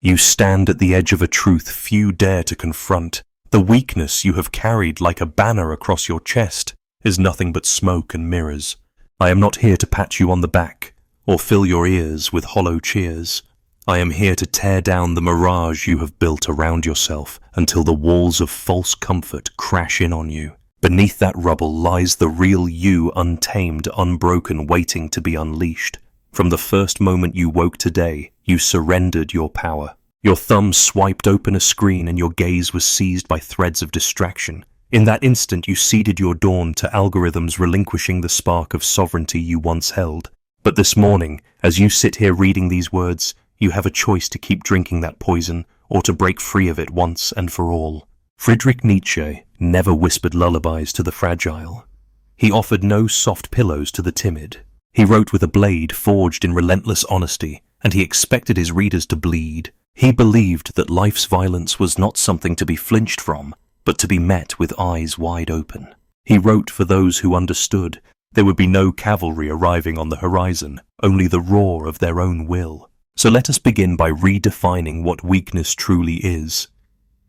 You stand at the edge of a truth few dare to confront. The weakness you have carried like a banner across your chest is nothing but smoke and mirrors. I am not here to pat you on the back or fill your ears with hollow cheers. I am here to tear down the mirage you have built around yourself until the walls of false comfort crash in on you. Beneath that rubble lies the real you, untamed, unbroken, waiting to be unleashed. From the first moment you woke today, you surrendered your power. Your thumb swiped open a screen and your gaze was seized by threads of distraction. In that instant you ceded your dawn to algorithms, relinquishing the spark of sovereignty you once held. But this morning, as you sit here reading these words, you have a choice to keep drinking that poison or to break free of it once and for all. Friedrich Nietzsche never whispered lullabies to the fragile. He offered no soft pillows to the timid. He wrote with a blade forged in relentless honesty, and he expected his readers to bleed. He believed that life's violence was not something to be flinched from, but to be met with eyes wide open. He wrote for those who understood there would be no cavalry arriving on the horizon, only the roar of their own will. So let us begin by redefining what weakness truly is.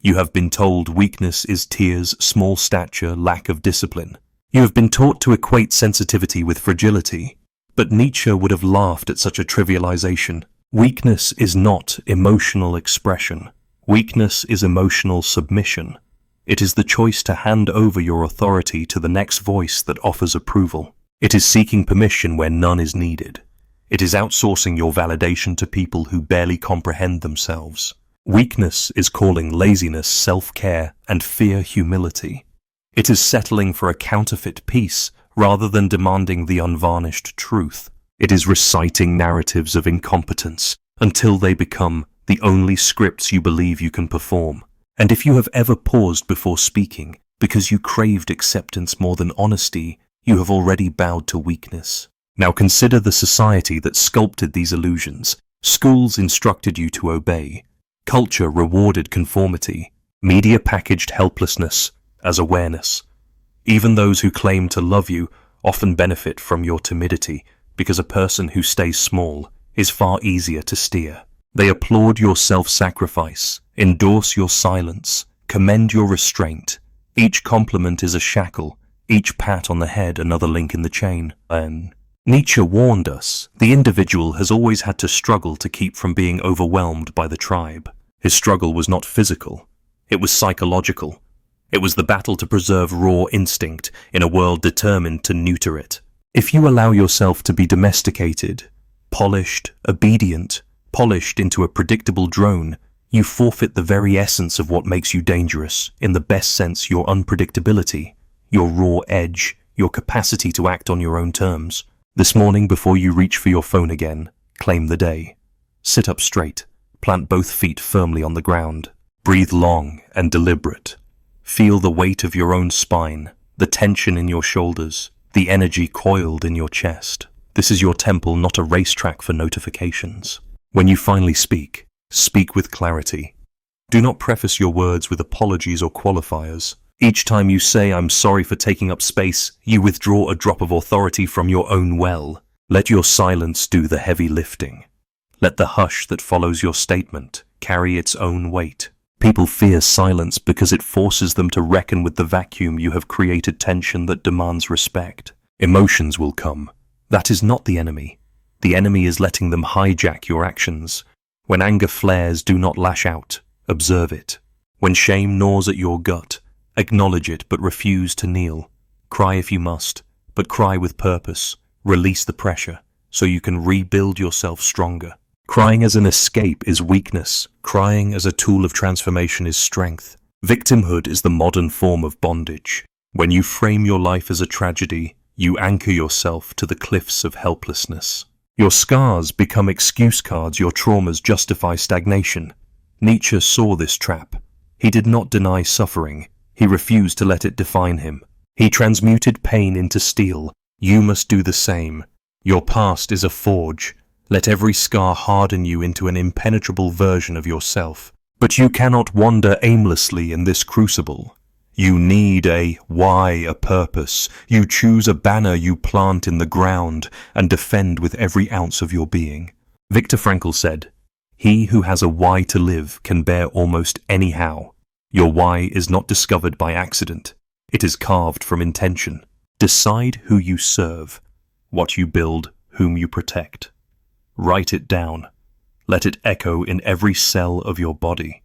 You have been told weakness is tears, small stature, lack of discipline. You have been taught to equate sensitivity with fragility, but Nietzsche would have laughed at such a trivialization. Weakness is not emotional expression. Weakness is emotional submission. It is the choice to hand over your authority to the next voice that offers approval. It is seeking permission where none is needed. It is outsourcing your validation to people who barely comprehend themselves. Weakness is calling laziness self-care and fear humility. It is settling for a counterfeit peace rather than demanding the unvarnished truth. It is reciting narratives of incompetence until they become the only scripts you believe you can perform. And if you have ever paused before speaking because you craved acceptance more than honesty, you have already bowed to weakness. Now consider the society that sculpted these illusions. Schools instructed you to obey. Culture rewarded conformity. Media packaged helplessness as awareness. Even those who claim to love you often benefit from your timidity, because a person who stays small is far easier to steer. They applaud your self-sacrifice, endorse your silence, commend your restraint. Each compliment is a shackle, each pat on the head another link in the chain. Nietzsche warned us, the individual has always had to struggle to keep from being overwhelmed by the tribe. His struggle was not physical, it was psychological. It was the battle to preserve raw instinct in a world determined to neuter it. If you allow yourself to be domesticated, polished, obedient, polished into a predictable drone, you forfeit the very essence of what makes you dangerous, in the best sense your unpredictability, your raw edge, your capacity to act on your own terms. This morning, before you reach for your phone again, claim the day. Sit up straight, plant both feet firmly on the ground, breathe long and deliberate. Feel the weight of your own spine, the tension in your shoulders, the energy coiled in your chest. This is your temple, not a racetrack for notifications. When you finally speak, speak with clarity. Do not preface your words with apologies or qualifiers. Each time you say, "I'm sorry for taking up space," you withdraw a drop of authority from your own well. Let your silence do the heavy lifting. Let the hush that follows your statement carry its own weight. People fear silence because it forces them to reckon with the vacuum you have created, tension that demands respect. Emotions will come. That is not the enemy. The enemy is letting them hijack your actions. When anger flares, do not lash out. Observe it. When shame gnaws at your gut, acknowledge it but refuse to kneel. Cry if you must, but cry with purpose. Release the pressure so you can rebuild yourself stronger. Crying as an escape is weakness. Crying as a tool of transformation is strength. Victimhood is the modern form of bondage. When you frame your life as a tragedy, you anchor yourself to the cliffs of helplessness. Your scars become excuse cards, your traumas justify stagnation. Nietzsche saw this trap. He did not deny suffering. He refused to let it define him. He transmuted pain into steel. You must do the same. Your past is a forge. Let every scar harden you into an impenetrable version of yourself. But you cannot wander aimlessly in this crucible. You need a why, a purpose. You choose a banner you plant in the ground and defend with every ounce of your being. Viktor Frankl said, He who has a why to live can bear almost any how. Your why is not discovered by accident. It is carved from intention. Decide who you serve, what you build, whom you protect. Write it down. Let it echo in every cell of your body.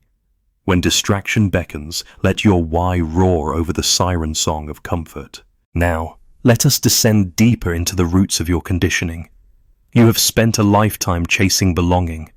When distraction beckons, let your why roar over the siren song of comfort. Now, let us descend deeper into the roots of your conditioning. You have spent a lifetime chasing belonging,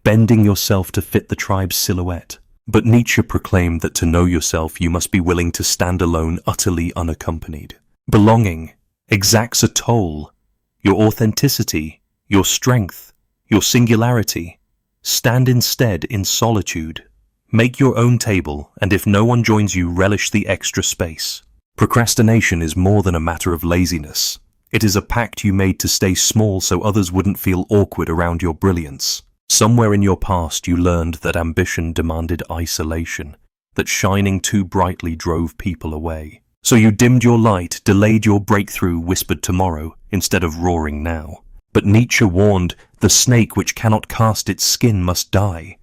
bending yourself to fit the tribe's silhouette. But Nietzsche proclaimed that to know yourself you must be willing to stand alone, utterly unaccompanied. Belonging exacts a toll. Your authenticity, your strength, your singularity. Stand instead in solitude. Make your own table, and if no one joins you, relish the extra space. Procrastination is more than a matter of laziness. It is a pact you made to stay small so others wouldn't feel awkward around your brilliance. Somewhere in your past you learned that ambition demanded isolation, that shining too brightly drove people away. So you dimmed your light, delayed your breakthrough, whispered tomorrow instead of roaring now. But Nietzsche warned, the snake which cannot cast its skin must die.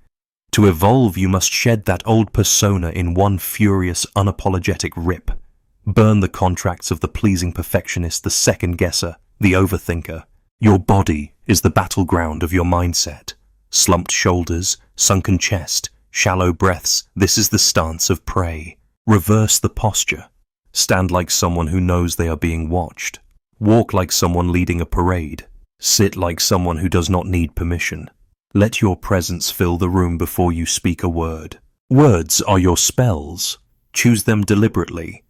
To evolve you must shed that old persona in one furious, unapologetic rip. Burn the contracts of the pleasing perfectionist, the second-guesser, the overthinker. Your body is the battleground of your mindset. Slumped shoulders, sunken chest, shallow breaths, this is the stance of prey. Reverse the posture. Stand like someone who knows they are being watched. Walk like someone leading a parade. Sit like someone who does not need permission. Let your presence fill the room before you speak a word. Words are your spells. Choose them deliberately.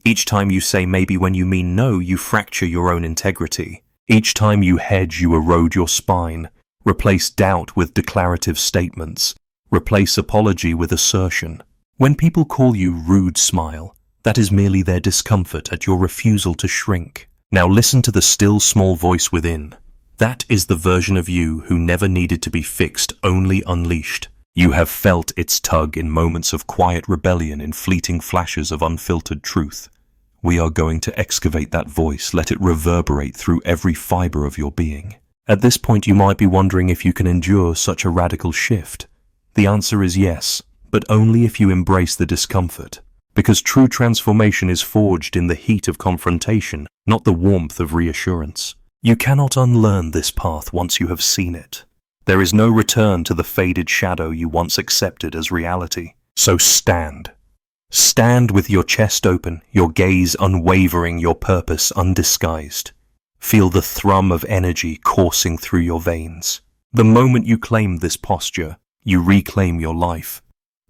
Each time you say maybe when you mean no, you fracture your own integrity. Each time you hedge, you erode your spine. Replace doubt with declarative statements. Replace apology with assertion. When people call you rude, smile. That is merely their discomfort at your refusal to shrink. Now listen to the still small voice within. That is the version of you who never needed to be fixed, only unleashed. You have felt its tug in moments of quiet rebellion, in fleeting flashes of unfiltered truth. We are going to excavate that voice, let it reverberate through every fiber of your being. At this point you might be wondering if you can endure such a radical shift. The answer is yes, but only if you embrace the discomfort. Because true transformation is forged in the heat of confrontation, not the warmth of reassurance. You cannot unlearn this path once you have seen it. There is no return to the faded shadow you once accepted as reality. So stand. Stand with your chest open, your gaze unwavering, your purpose undisguised. Feel the thrum of energy coursing through your veins. The moment you claim this posture, you reclaim your life.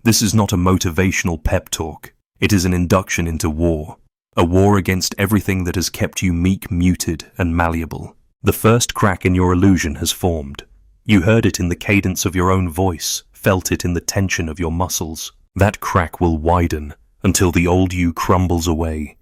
This is not a motivational pep talk. It is an induction into war. A war against everything that has kept you meek, muted, and malleable. The first crack in your illusion has formed. You heard it in the cadence of your own voice, felt it in the tension of your muscles. That crack will widen until the old you crumbles away.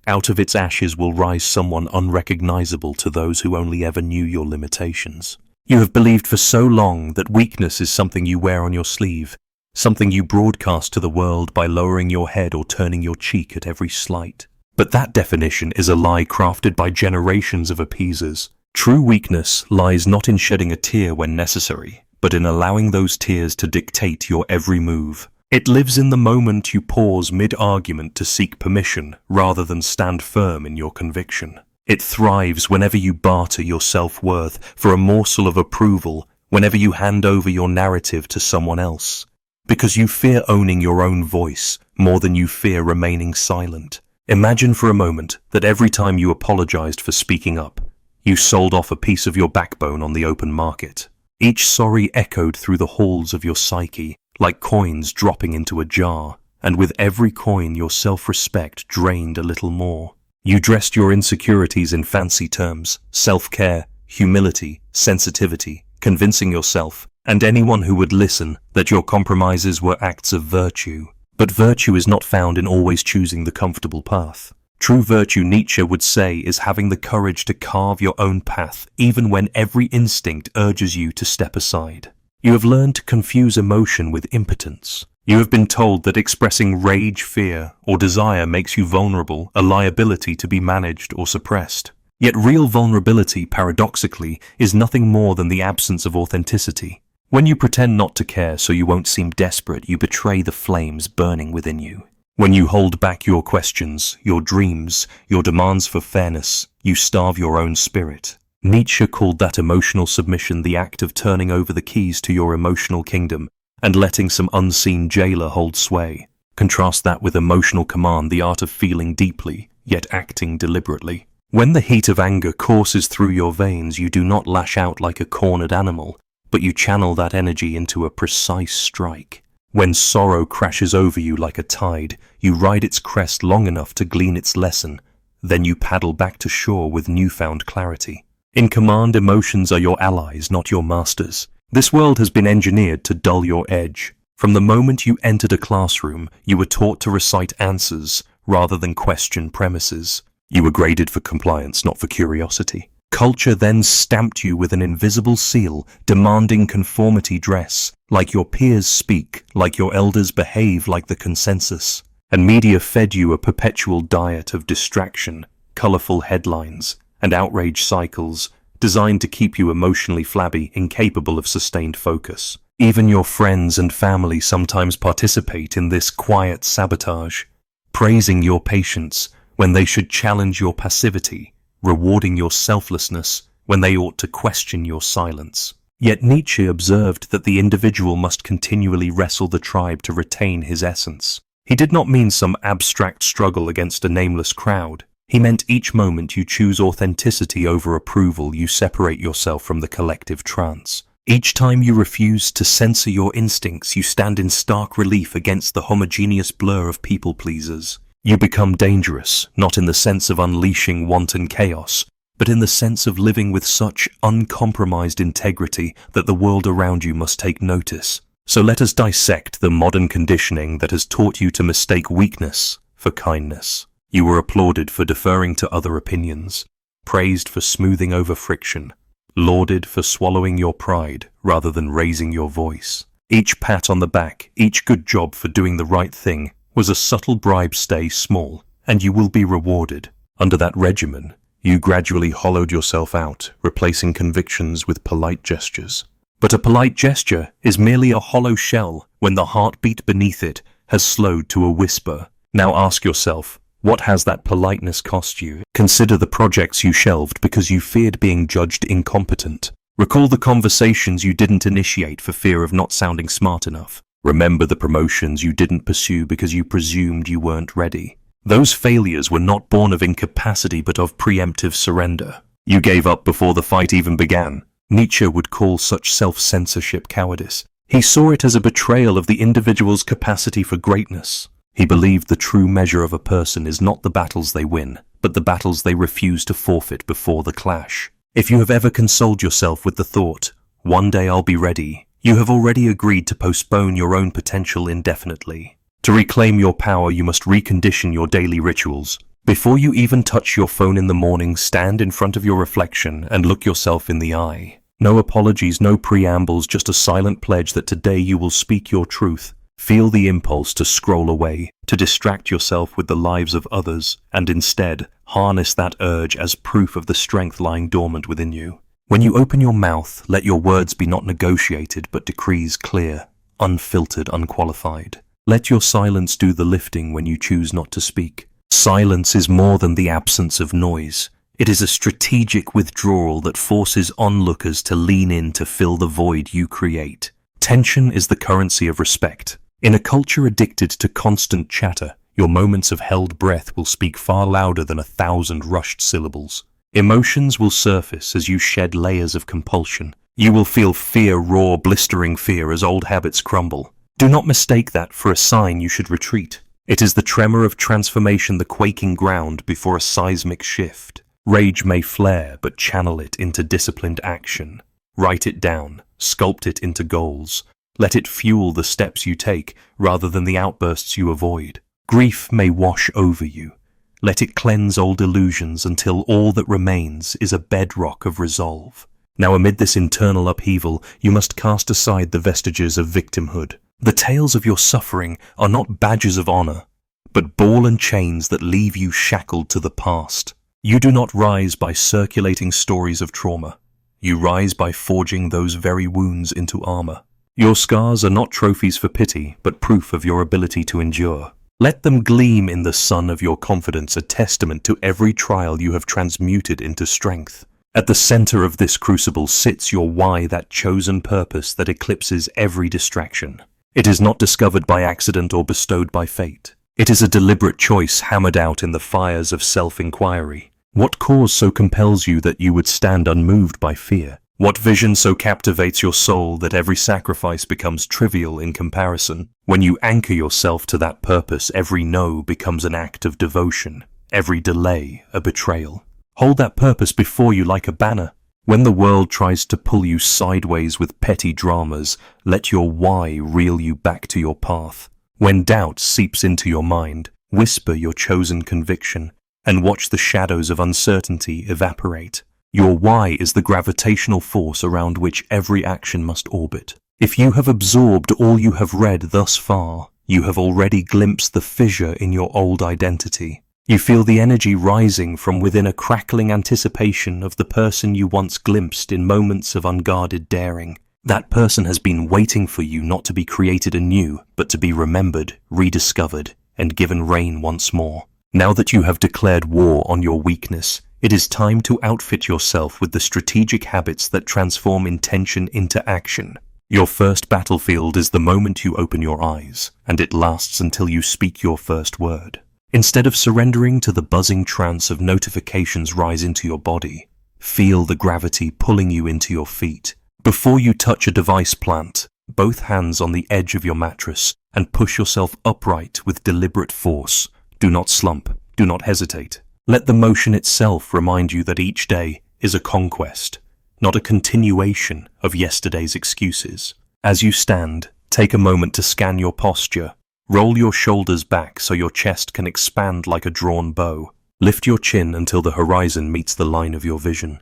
Out of its ashes will rise someone unrecognizable to those who only ever knew your limitations. You have believed for so long that weakness is something you wear on your sleeve, something you broadcast to the world by lowering your head or turning your cheek at every slight. But that definition is a lie crafted by generations of appeasers. True weakness lies not in shedding a tear when necessary, but in allowing those tears to dictate your every move. It lives in the moment you pause mid-argument to seek permission rather than stand firm in your conviction. It thrives whenever you barter your self-worth for a morsel of approval, whenever you hand over your narrative to someone else. Because you fear owning your own voice more than you fear remaining silent. Imagine for a moment that every time you apologized for speaking up, you sold off a piece of your backbone on the open market. Each sorry echoed through the halls of your psyche, like coins dropping into a jar, and with every coin your self-respect drained a little more. You dressed your insecurities in fancy terms, self-care, humility, sensitivity, convincing yourself, and anyone who would listen, that your compromises were acts of virtue. But virtue is not found in always choosing the comfortable path. True virtue, Nietzsche would say, is having the courage to carve your own path, even when every instinct urges you to step aside. You have learned to confuse emotion with impotence. You have been told that expressing rage, fear, or desire makes you vulnerable, a liability to be managed or suppressed. Yet real vulnerability, paradoxically, is nothing more than the absence of authenticity. When you pretend not to care so you won't seem desperate, you betray the flames burning within you. When you hold back your questions, your dreams, your demands for fairness, you starve your own spirit. Nietzsche called that emotional submission the act of turning over the keys to your emotional kingdom and letting some unseen jailer hold sway. Contrast that with emotional command, the art of feeling deeply, yet acting deliberately. When the heat of anger courses through your veins, you do not lash out like a cornered animal, but you channel that energy into a precise strike. When sorrow crashes over you like a tide, you ride its crest long enough to glean its lesson, then you paddle back to shore with newfound clarity. In command, emotions are your allies, not your masters. This world has been engineered to dull your edge. From the moment you entered a classroom, you were taught to recite answers rather than question premises. You were graded for compliance, not for curiosity. Culture then stamped you with an invisible seal, demanding conformity dress, like your peers speak, like your elders behave, like the consensus. And media fed you a perpetual diet of distraction, colorful headlines, and outrage cycles, designed to keep you emotionally flabby, incapable of sustained focus. Even your friends and family sometimes participate in this quiet sabotage, praising your patience when they should challenge your passivity, rewarding your selflessness when they ought to question your silence. Yet Nietzsche observed that the individual must continually wrestle the tribe to retain his essence. He did not mean some abstract struggle against a nameless crowd. He meant each moment you choose authenticity over approval, you separate yourself from the collective trance. Each time you refuse to censor your instincts, you stand in stark relief against the homogeneous blur of people-pleasers. You become dangerous, not in the sense of unleashing wanton chaos, but in the sense of living with such uncompromised integrity that the world around you must take notice. So let us dissect the modern conditioning that has taught you to mistake weakness for kindness. You were applauded for deferring to other opinions, praised for smoothing over friction, lauded for swallowing your pride rather than raising your voice. Each pat on the back, each good job for doing the right thing was a subtle bribe. Stay small, and you will be rewarded. Under that regimen, you gradually hollowed yourself out, replacing convictions with polite gestures. But a polite gesture is merely a hollow shell when the heartbeat beneath it has slowed to a whisper. Now ask yourself, what has that politeness cost you? Consider the projects you shelved because you feared being judged incompetent. Recall the conversations you didn't initiate for fear of not sounding smart enough. Remember the promotions you didn't pursue because you presumed you weren't ready. Those failures were not born of incapacity but of preemptive surrender. You gave up before the fight even began. Nietzsche would call such self-censorship cowardice. He saw it as a betrayal of the individual's capacity for greatness. He believed the true measure of a person is not the battles they win, but the battles they refuse to forfeit before the clash. If you have ever consoled yourself with the thought, "One day I'll be ready," you have already agreed to postpone your own potential indefinitely. To reclaim your power, you must recondition your daily rituals. Before you even touch your phone in the morning, stand in front of your reflection and look yourself in the eye. No apologies, no preambles, just a silent pledge that today you will speak your truth. Feel the impulse to scroll away, to distract yourself with the lives of others, and instead harness that urge as proof of the strength lying dormant within you. When you open your mouth, let your words be not negotiated but decrees clear, unfiltered, unqualified. Let your silence do the lifting when you choose not to speak. Silence is more than the absence of noise. It is a strategic withdrawal that forces onlookers to lean in to fill the void you create. Tension is the currency of respect. In a culture addicted to constant chatter, your moments of held breath will speak far louder than 1,000 rushed syllables. Emotions will surface as you shed layers of compulsion. You will feel fear, raw, blistering fear as old habits crumble. Do not mistake that for a sign you should retreat. It is the tremor of transformation, the quaking ground before a seismic shift. Rage may flare, but channel it into disciplined action. Write it down, sculpt it into goals. Let it fuel the steps you take rather than the outbursts you avoid. Grief may wash over you. Let it cleanse old illusions until all that remains is a bedrock of resolve. Now, amid this internal upheaval, you must cast aside the vestiges of victimhood. The tales of your suffering are not badges of honor, but ball and chains that leave you shackled to the past. You do not rise by circulating stories of trauma. You rise by forging those very wounds into armor. Your scars are not trophies for pity, but proof of your ability to endure. Let them gleam in the sun of your confidence, a testament to every trial you have transmuted into strength. At the center of this crucible sits your why, that chosen purpose that eclipses every distraction. It is not discovered by accident or bestowed by fate. It is a deliberate choice hammered out in the fires of self-inquiry. What cause so compels you that you would stand unmoved by fear? What vision so captivates your soul that every sacrifice becomes trivial in comparison? When you anchor yourself to that purpose, every no becomes an act of devotion, every delay a betrayal. Hold that purpose before you like a banner. When the world tries to pull you sideways with petty dramas, let your why reel you back to your path. When doubt seeps into your mind, whisper your chosen conviction and watch the shadows of uncertainty evaporate. Your why is the gravitational force around which every action must orbit. If you have absorbed all you have read thus far, you have already glimpsed the fissure in your old identity. You feel the energy rising from within, a crackling anticipation of the person you once glimpsed in moments of unguarded daring. That person has been waiting for you not to be created anew, but to be remembered, rediscovered, and given reign once more. Now that you have declared war on your weakness, it is time to outfit yourself with the strategic habits that transform intention into action. Your first battlefield is the moment you open your eyes, and it lasts until you speak your first word. Instead of surrendering to the buzzing trance of notifications rise into your body, feel the gravity pulling you into your feet. Before you touch a device, plant both hands on the edge of your mattress and push yourself upright with deliberate force. Do not slump. Do not hesitate. Let the motion itself remind you that each day is a conquest, not a continuation of yesterday's excuses. As you stand, take a moment to scan your posture. Roll your shoulders back so your chest can expand like a drawn bow. Lift your chin until the horizon meets the line of your vision.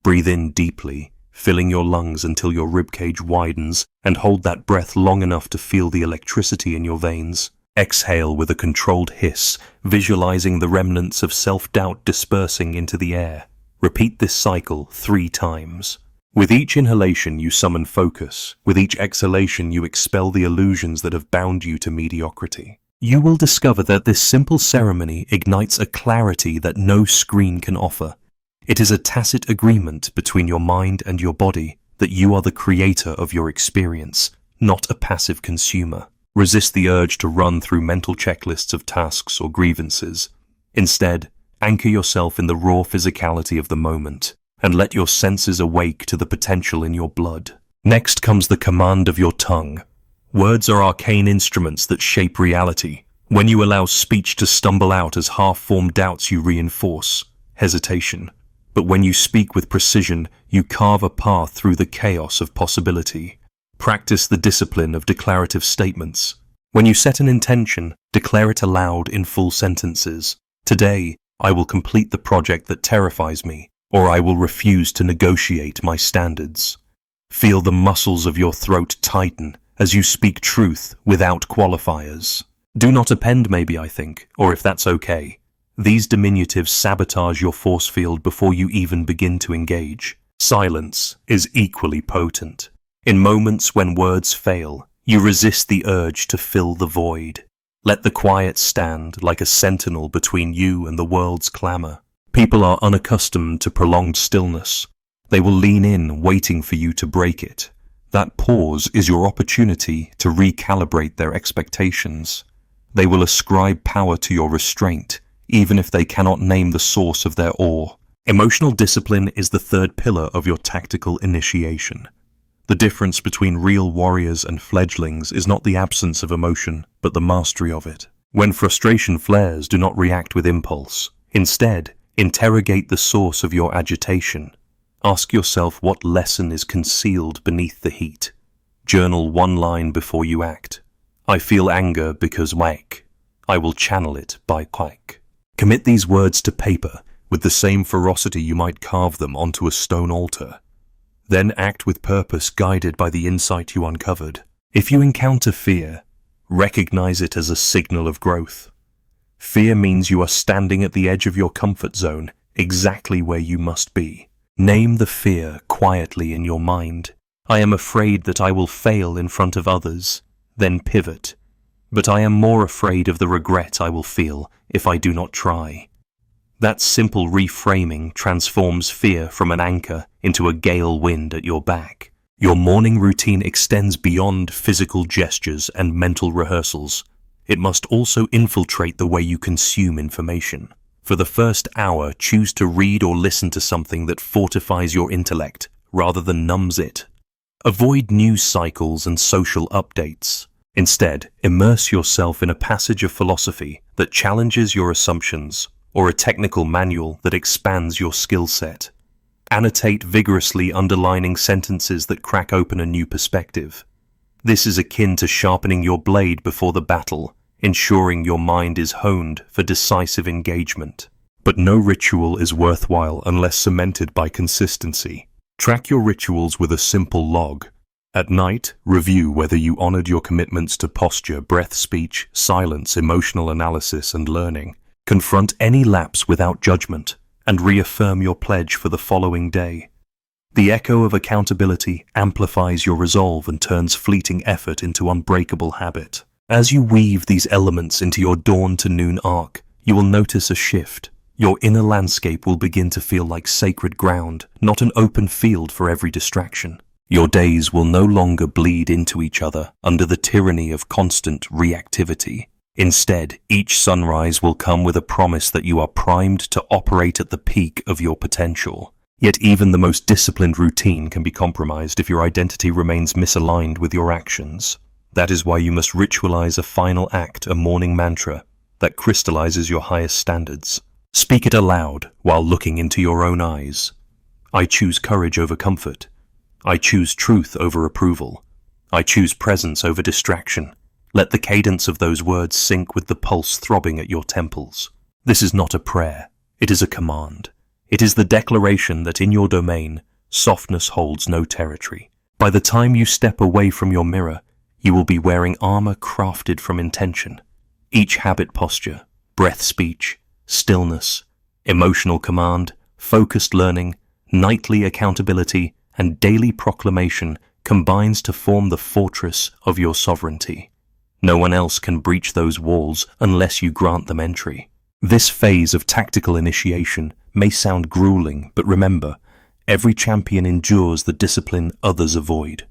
Breathe in deeply, filling your lungs until your ribcage widens, and hold that breath long enough to feel the electricity in your veins. Exhale with a controlled hiss, visualizing the remnants of self-doubt dispersing into the air. Repeat this cycle 3 times. With each inhalation, you summon focus. With each exhalation, you expel the illusions that have bound you to mediocrity. You will discover that this simple ceremony ignites a clarity that no screen can offer. It is a tacit agreement between your mind and your body that you are the creator of your experience, not a passive consumer. Resist the urge to run through mental checklists of tasks or grievances. Instead, anchor yourself in the raw physicality of the moment and let your senses awake to the potential in your blood. Next comes the command of your tongue. Words are arcane instruments that shape reality. When you allow speech to stumble out as half-formed doubts, you reinforce hesitation. But when you speak with precision, you carve a path through the chaos of possibility. Practice the discipline of declarative statements. When you set an intention, declare it aloud in full sentences. Today, I will complete the project that terrifies me, or I will refuse to negotiate my standards. Feel the muscles of your throat tighten as you speak truth without qualifiers. Do not append maybe, I think, or if that's okay. These diminutives sabotage your force field before you even begin to engage. Silence is equally potent. In moments when words fail, you resist the urge to fill the void. Let the quiet stand like a sentinel between you and the world's clamor. People are unaccustomed to prolonged stillness. They will lean in, waiting for you to break it. That pause is your opportunity to recalibrate their expectations. They will ascribe power to your restraint, even if they cannot name the source of their awe. Emotional discipline is the third pillar of your tactical initiation. The difference between real warriors and fledglings is not the absence of emotion, but the mastery of it. When frustration flares, do not react with impulse. Instead, interrogate the source of your agitation. Ask yourself what lesson is concealed beneath the heat. Journal one line before you act. I feel anger because whack. I will channel it by quack. Commit these words to paper with the same ferocity you might carve them onto a stone altar. Then act with purpose, guided by the insight you uncovered. If you encounter fear, recognize it as a signal of growth. Fear means you are standing at the edge of your comfort zone, exactly where you must be. Name the fear quietly in your mind. I am afraid that I will fail in front of others. Then pivot. But I am more afraid of the regret I will feel if I do not try. That simple reframing transforms fear from an anchor into a gale wind at your back. Your morning routine extends beyond physical gestures and mental rehearsals. It must also infiltrate the way you consume information. For the first hour, choose to read or listen to something that fortifies your intellect rather than numbs it. Avoid news cycles and social updates. Instead, immerse yourself in a passage of philosophy that challenges your assumptions or a technical manual that expands your skill set. Annotate vigorously, underlining sentences that crack open a new perspective. This is akin to sharpening your blade before the battle, ensuring your mind is honed for decisive engagement. But no ritual is worthwhile unless cemented by consistency. Track your rituals with a simple log. At night, review whether you honored your commitments to posture, breath, speech, silence, emotional analysis, and learning. Confront any lapse without judgment, and reaffirm your pledge for the following day. The echo of accountability amplifies your resolve and turns fleeting effort into unbreakable habit. As you weave these elements into your dawn to noon arc, you will notice a shift. Your inner landscape will begin to feel like sacred ground, not an open field for every distraction. Your days will no longer bleed into each other under the tyranny of constant reactivity. Instead, each sunrise will come with a promise that you are primed to operate at the peak of your potential. Yet even the most disciplined routine can be compromised if your identity remains misaligned with your actions. That is why you must ritualize a final act, a morning mantra that crystallizes your highest standards. Speak it aloud while looking into your own eyes. I choose courage over comfort. I choose truth over approval. I choose presence over distraction. Let the cadence of those words sync with the pulse throbbing at your temples. This is not a prayer. It is a command. It is the declaration that in your domain, softness holds no territory. By the time you step away from your mirror, you will be wearing armor crafted from intention. Each habit posture, breath speech, stillness, emotional command, focused learning, nightly accountability, and daily proclamation combines to form the fortress of your sovereignty. No one else can breach those walls unless you grant them entry. This phase of tactical initiation may sound grueling, but remember, every champion endures the discipline others avoid.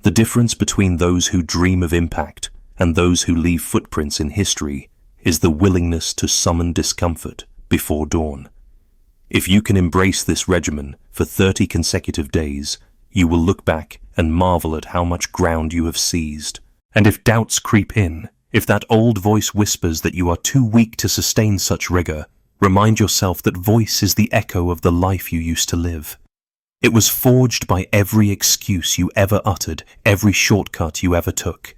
The difference between those who dream of impact and those who leave footprints in history is the willingness to summon discomfort before dawn. If you can embrace this regimen for 30 consecutive days, you will look back and marvel at how much ground you have seized. And if doubts creep in, if that old voice whispers that you are too weak to sustain such rigor, remind yourself that voice is the echo of the life you used to live. It was forged by every excuse you ever uttered, every shortcut you ever took.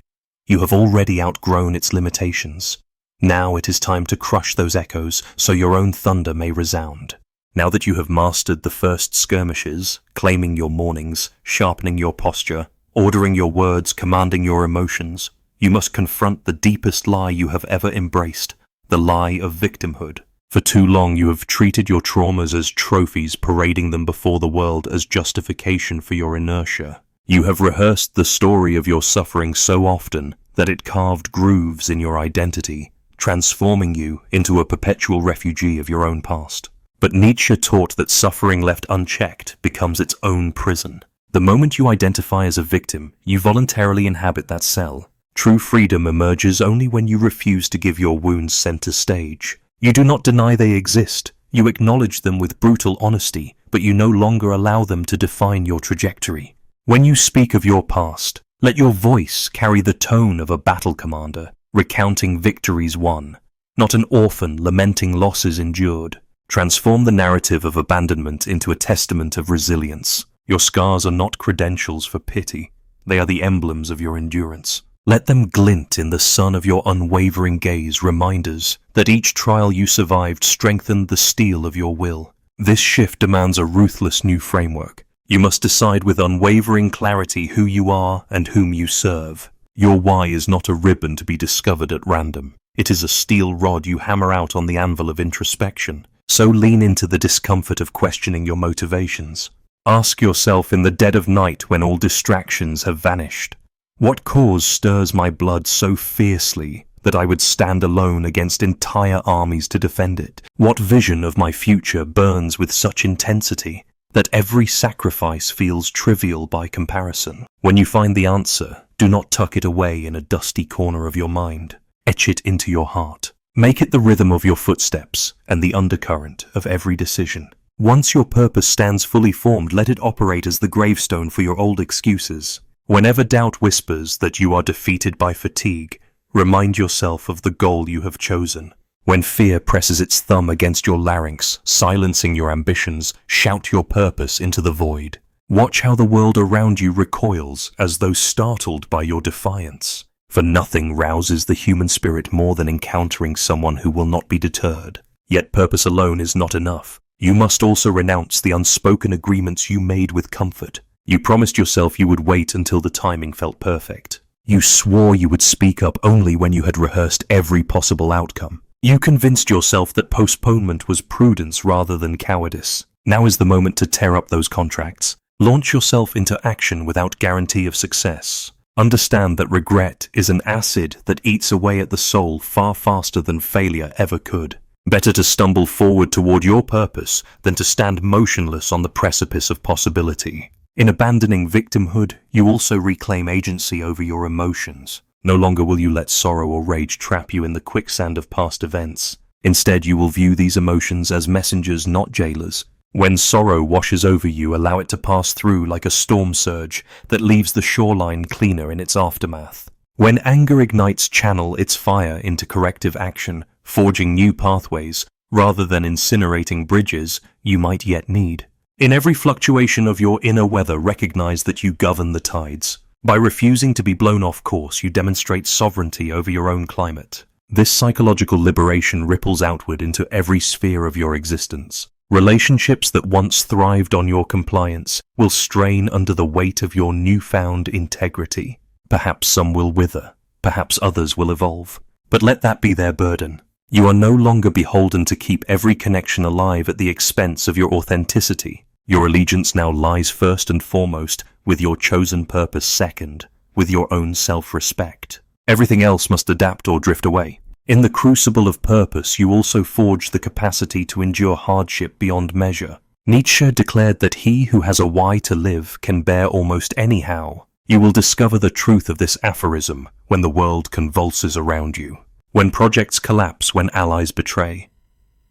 You have already outgrown its limitations. Now it is time to crush those echoes so your own thunder may resound. Now that you have mastered the first skirmishes, claiming your mornings, sharpening your posture, ordering your words, commanding your emotions, you must confront the deepest lie you have ever embraced, the lie of victimhood. For too long you have treated your traumas as trophies, parading them before the world as justification for your inertia. You have rehearsed the story of your suffering so often that it carved grooves in your identity, transforming you into a perpetual refugee of your own past. But Nietzsche taught that suffering left unchecked becomes its own prison. The moment you identify as a victim, you voluntarily inhabit that cell. True freedom emerges only when you refuse to give your wounds center stage. You do not deny they exist. You acknowledge them with brutal honesty, but you no longer allow them to define your trajectory. When you speak of your past, let your voice carry the tone of a battle commander, recounting victories won, not an orphan lamenting losses endured. Transform the narrative of abandonment into a testament of resilience. Your scars are not credentials for pity. They are the emblems of your endurance. Let them glint in the sun of your unwavering gaze, reminders that each trial you survived strengthened the steel of your will. This shift demands a ruthless new framework. You must decide with unwavering clarity who you are and whom you serve. Your why is not a ribbon to be discovered at random. It is a steel rod you hammer out on the anvil of introspection. So lean into the discomfort of questioning your motivations. Ask yourself in the dead of night when all distractions have vanished, what cause stirs my blood so fiercely that I would stand alone against entire armies to defend it? What vision of my future burns with such intensity that every sacrifice feels trivial by comparison? When you find the answer, do not tuck it away in a dusty corner of your mind. Etch it into your heart. Make it the rhythm of your footsteps and the undercurrent of every decision. Once your purpose stands fully formed, let it operate as the gravestone for your old excuses. Whenever doubt whispers that you are defeated by fatigue, remind yourself of the goal you have chosen. When fear presses its thumb against your larynx, silencing your ambitions, shout your purpose into the void. Watch how the world around you recoils as though startled by your defiance. For nothing rouses the human spirit more than encountering someone who will not be deterred. Yet purpose alone is not enough. You must also renounce the unspoken agreements you made with comfort. You promised yourself you would wait until the timing felt perfect. You swore you would speak up only when you had rehearsed every possible outcome. You convinced yourself that postponement was prudence rather than cowardice. Now is the moment to tear up those contracts. Launch yourself into action without guarantee of success. Understand that regret is an acid that eats away at the soul far faster than failure ever could. Better to stumble forward toward your purpose than to stand motionless on the precipice of possibility. In abandoning victimhood, you also reclaim agency over your emotions. No longer will you let sorrow or rage trap you in the quicksand of past events. Instead, you will view these emotions as messengers, not jailers. When sorrow washes over you, allow it to pass through like a storm surge that leaves the shoreline cleaner in its aftermath. When anger ignites, channel its fire into corrective action, forging new pathways rather than incinerating bridges you might yet need. In every fluctuation of your inner weather, recognize that you govern the tides. By refusing to be blown off course, you demonstrate sovereignty over your own climate. This psychological liberation ripples outward into every sphere of your existence. Relationships that once thrived on your compliance will strain under the weight of your newfound integrity. Perhaps some will wither, perhaps others will evolve, but let that be their burden. You are no longer beholden to keep every connection alive at the expense of your authenticity. Your allegiance now lies first and foremost with your chosen purpose, second, with your own self-respect. Everything else must adapt or drift away. In the crucible of purpose, you also forge the capacity to endure hardship beyond measure. Nietzsche declared that he who has a why to live can bear almost any how. You will discover the truth of this aphorism when the world convulses around you, when projects collapse, when allies betray.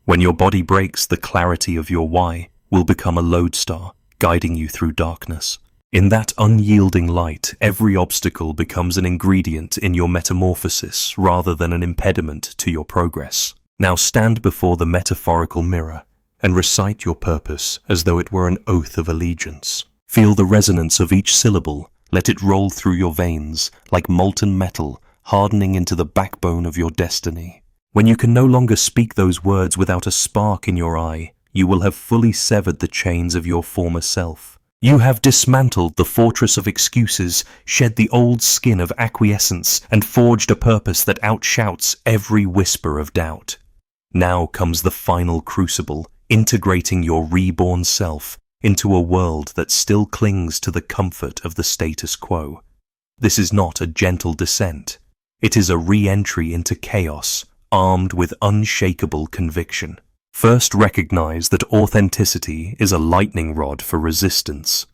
When your body breaks, the clarity of your why will become a lodestar, guiding you through darkness. In that unyielding light, every obstacle becomes an ingredient in your metamorphosis rather than an impediment to your progress. Now stand before the metaphorical mirror and recite your purpose as though it were an oath of allegiance. Feel the resonance of each syllable. Let it roll through your veins like molten metal, hardening into the backbone of your destiny. When you can no longer speak those words without a spark in your eye, you will have fully severed the chains of your former self. You have dismantled the fortress of excuses, shed the old skin of acquiescence, and forged a purpose that outshouts every whisper of doubt. Now comes the final crucible, integrating your reborn self into a world that still clings to the comfort of the status quo. This is not a gentle descent. It is a re-entry into chaos, armed with unshakable conviction. First, recognize that authenticity is a lightning rod for resistance.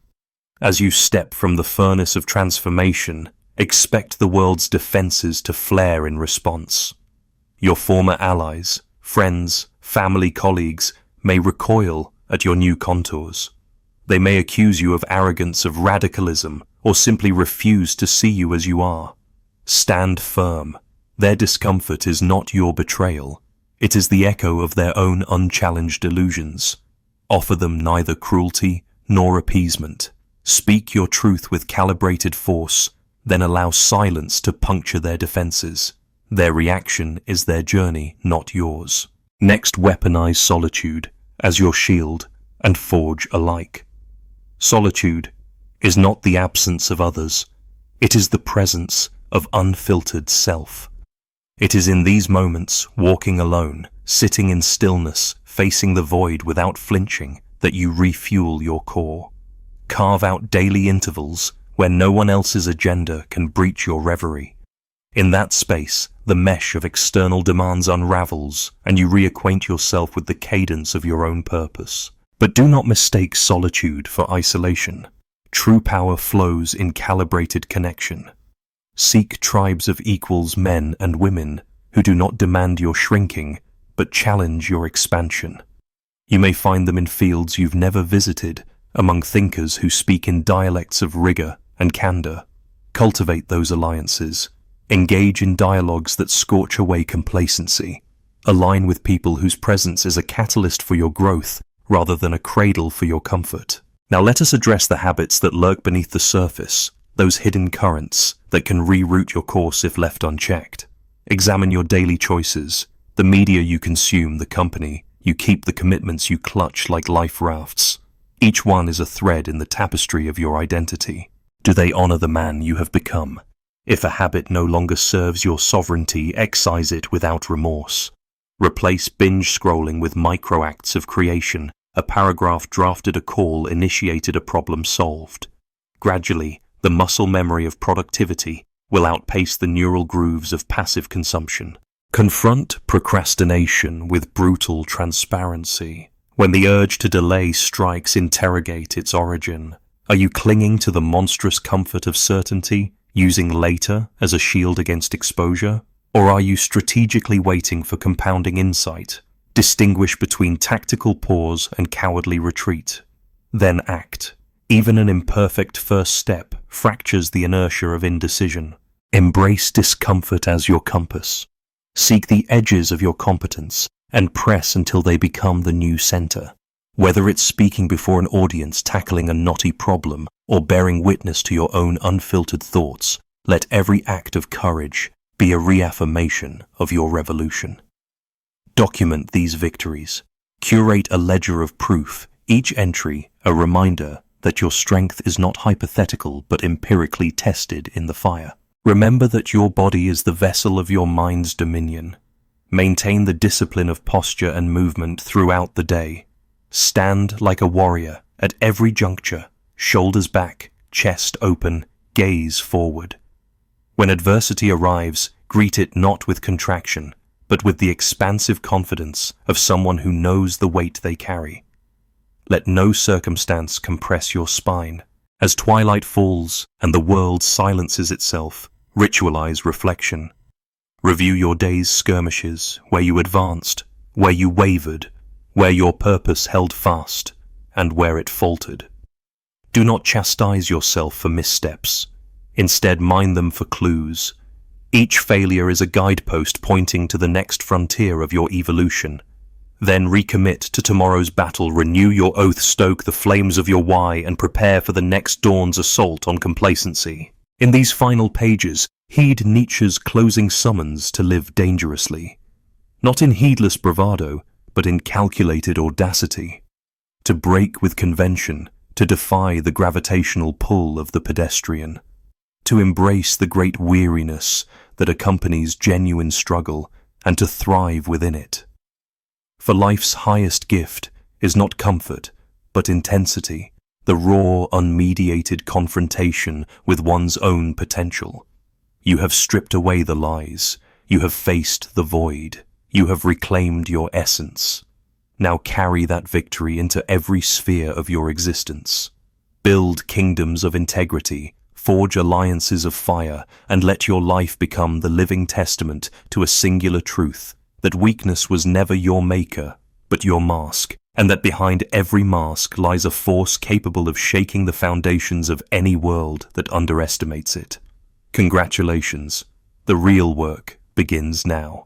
As you step from the furnace of transformation, expect the world's defenses to flare in response. Your former allies, friends, family, colleagues may recoil at your new contours. They may accuse you of arrogance, of radicalism, or simply refuse to see you as you are. Stand firm. Their discomfort is not your betrayal. It is the echo of their own unchallenged illusions. Offer them neither cruelty nor appeasement. Speak your truth with calibrated force, then allow silence to puncture their defenses. Their reaction is their journey, not yours. Next, weaponize solitude as your shield and forge alike. Solitude is not the absence of others. It is the presence of unfiltered self. It is in these moments, walking alone, sitting in stillness, facing the void without flinching, that you refuel your core. Carve out daily intervals where no one else's agenda can breach your reverie. In that space, the mesh of external demands unravels, and you reacquaint yourself with the cadence of your own purpose. But do not mistake solitude for isolation. True power flows in calibrated connection. Seek tribes of equals, men and women, who do not demand your shrinking, but challenge your expansion. You may find them in fields you've never visited, among thinkers who speak in dialects of rigor and candor. Cultivate those alliances. Engage in dialogues that scorch away complacency. Align with people whose presence is a catalyst for your growth rather than a cradle for your comfort. Now let us address the habits that lurk beneath the surface, those hidden currents that can reroute your course if left unchecked. Examine your daily choices, the media you consume, the company you keep, the commitments you clutch like life rafts. Each one is a thread in the tapestry of your identity. Do they honor the man you have become? If a habit no longer serves your sovereignty, excise it without remorse. Replace binge scrolling with micro-acts of creation. A paragraph drafted, a call initiated, a problem solved. Gradually, the muscle memory of productivity will outpace the neural grooves of passive consumption. Confront procrastination with brutal transparency. When the urge to delay strikes, interrogate its origin. Are you clinging to the monstrous comfort of certainty, using later as a shield against exposure? Or are you strategically waiting for compounding insight? Distinguish between tactical pause and cowardly retreat. Then act. Even an imperfect first step fractures the inertia of indecision. Embrace discomfort as your compass. Seek the edges of your competence and press until they become the new center. Whether it's speaking before an audience, tackling a knotty problem, or bearing witness to your own unfiltered thoughts, let every act of courage be a reaffirmation of your revolution. Document these victories. Curate a ledger of proof, each entry a reminder that your strength is not hypothetical but empirically tested in the fire. Remember that your body is the vessel of your mind's dominion. Maintain the discipline of posture and movement throughout the day. Stand like a warrior at every juncture, shoulders back, chest open, gaze forward. When adversity arrives, greet it not with contraction, but with the expansive confidence of someone who knows the weight they carry. Let no circumstance compress your spine. As twilight falls and the world silences itself, ritualize reflection. Review your day's skirmishes, where you advanced, where you wavered, where your purpose held fast, and where it faltered. Do not chastise yourself for missteps. Instead, mine them for clues. Each failure is a guidepost pointing to the next frontier of your evolution. Then recommit to tomorrow's battle, renew your oath, stoke the flames of your why, and prepare for the next dawn's assault on complacency. In these final pages, heed Nietzsche's closing summons to live dangerously. Not in heedless bravado, but in calculated audacity. To break with convention, to defy the gravitational pull of the pedestrian. To embrace the great weariness that accompanies genuine struggle, and to thrive within it. For life's highest gift is not comfort, but intensity, the raw, unmediated confrontation with one's own potential. You have stripped away the lies, you have faced the void, you have reclaimed your essence. Now carry that victory into every sphere of your existence. Build kingdoms of integrity, forge alliances of fire, and let your life become the living testament to a singular truth, that weakness was never your maker, but your mask, and that behind every mask lies a force capable of shaking the foundations of any world that underestimates it. Congratulations, the real work begins now.